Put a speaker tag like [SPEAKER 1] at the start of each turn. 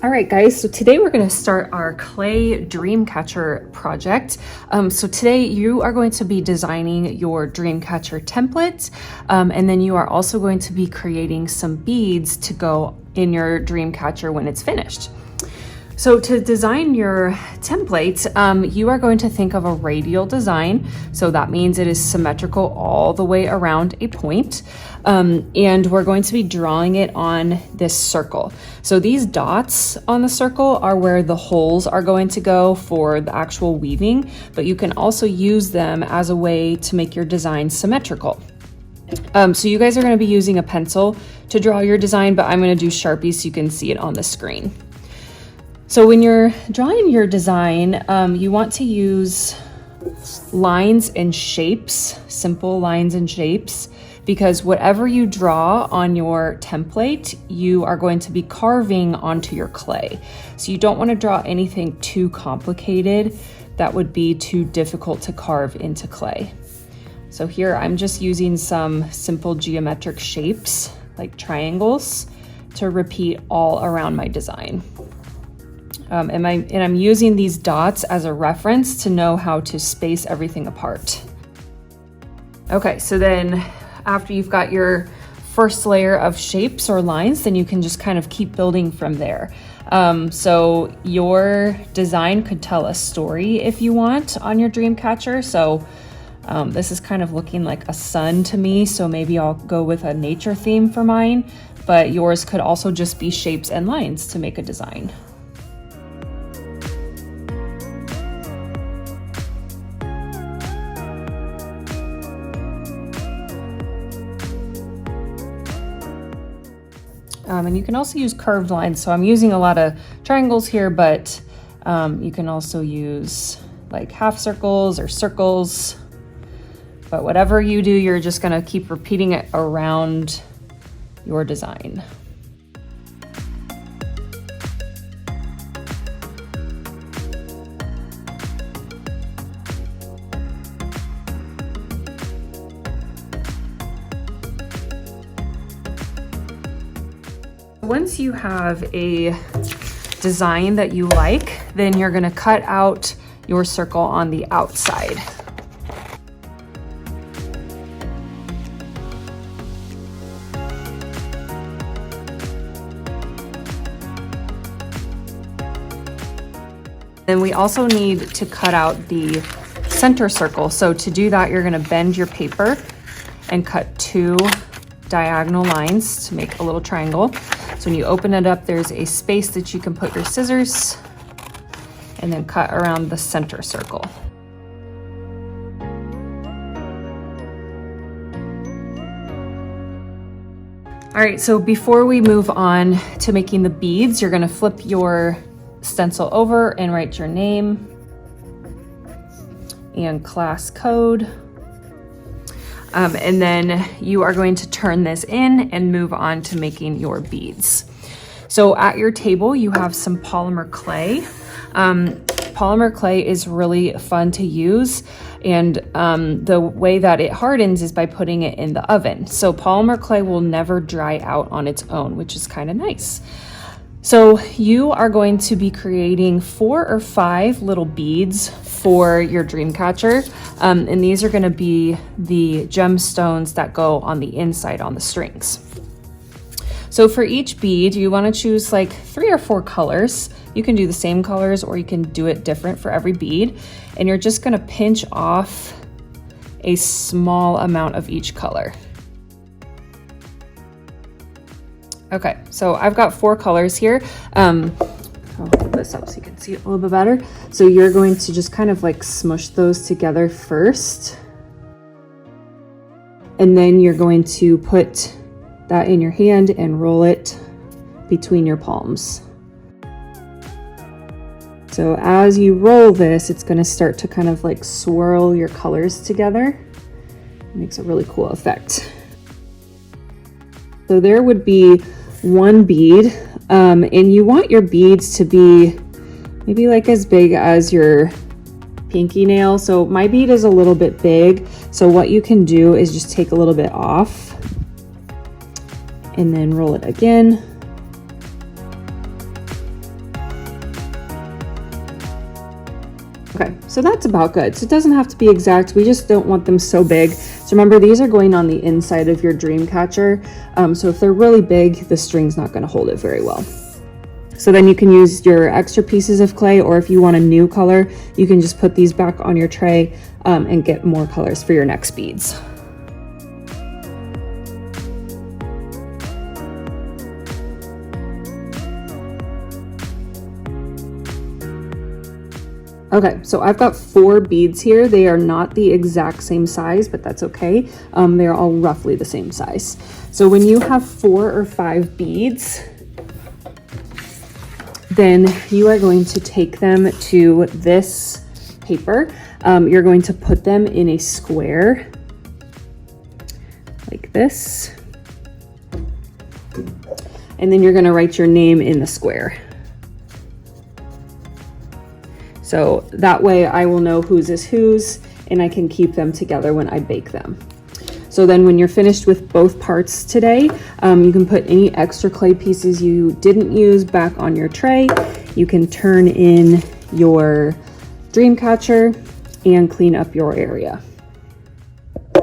[SPEAKER 1] All right, guys, so today we're going to start our clay Dreamcatcher project. So today you are going to be designing your Dreamcatcher template, and then you are also going to be creating some beads to go in your Dreamcatcher when it's finished. So to design your template, you are going to think of a radial design. So that means it is symmetrical all the way around a point. And we're going to be drawing it on this circle. So these dots on the circle are where the holes are going to go for the actual weaving, but you can also use them as a way to make your design symmetrical. So you guys are going to be using a pencil to draw your design, but I'm going to do Sharpie so you can see it on the screen. So when you're drawing your design, you want to use lines and shapes, simple lines and shapes, because whatever you draw on your template, you are going to be carving onto your clay. So you don't want to draw anything too complicated that would be too difficult to carve into clay. So here I'm just using some simple geometric shapes like triangles to repeat all around my design. And I'm using these dots as a reference to know how to space everything apart. Okay, so then after you've got your first layer of shapes or lines, then you can just kind of keep building from there. So your design could tell a story if you want on your Dreamcatcher. So this is kind of looking like a sun to me, so maybe I'll go with a nature theme for mine, but yours could also just be shapes and lines to make a design. And you can also use curved lines. So I'm using a lot of triangles here, but you can also use like half circles or circles. But whatever you do, you're just gonna keep repeating it around your design. Once you have a design that you like, then you're going to cut out your circle on the outside. Then we also need to cut out the center circle. So to do that, you're going to bend your paper and cut 2 diagonal lines to make a little triangle. So when you open it up, there's a space that you can put your scissors and then cut around the center circle. All right, so before we move on to making the beads, you're gonna flip your stencil over and write your name and class code. And then you are going to turn this in and move on to making your beads. So at your table, you have some polymer clay. Polymer clay is really fun to use. And the way that it hardens is by putting it in the oven. So polymer clay will never dry out on its own, which is kind of nice. So you are going to be creating 4 or 5 little beads for your Dreamcatcher. And these are going to be the gemstones that go on the inside on the strings. So for each bead, you want to choose like 3 or 4 colors. You can do the same colors or you can do it different for every bead. And you're just going to pinch off a small amount of each color. Okay, so I've got 4 colors here. I'll hold this up so you can see it a little bit better. So you're going to just kind of like smush those together first. And then you're going to put that in your hand and roll it between your palms. So as you roll this, it's going to start to kind of like swirl your colors together. It makes a really cool effect. So there would be 1 bead, and you want your beads to be maybe like as big as your pinky nail. So my bead is a little bit big. So what you can do is just take a little bit off and then roll it again. Okay, so that's about good. So it doesn't have to be exact. We just don't want them so big. So remember, these are going on the inside of your Dreamcatcher. So if they're really big, the string's not going to hold it very well. So then you can use your extra pieces of clay, or if you want a new color, you can just put these back on your tray and get more colors for your next beads. Okay, so I've got 4 beads here. They are not the exact same size, but that's okay. They're all roughly the same size. So when you have 4 or 5 beads, then you are going to take them to this paper. You're going to put them in a square like this. And then you're going to write your name in the square. So that way I will know whose is whose, and I can keep them together when I bake them. So then when you're finished with both parts today, you can put any extra clay pieces you didn't use back on your tray. You can turn in your Dreamcatcher and clean up your area.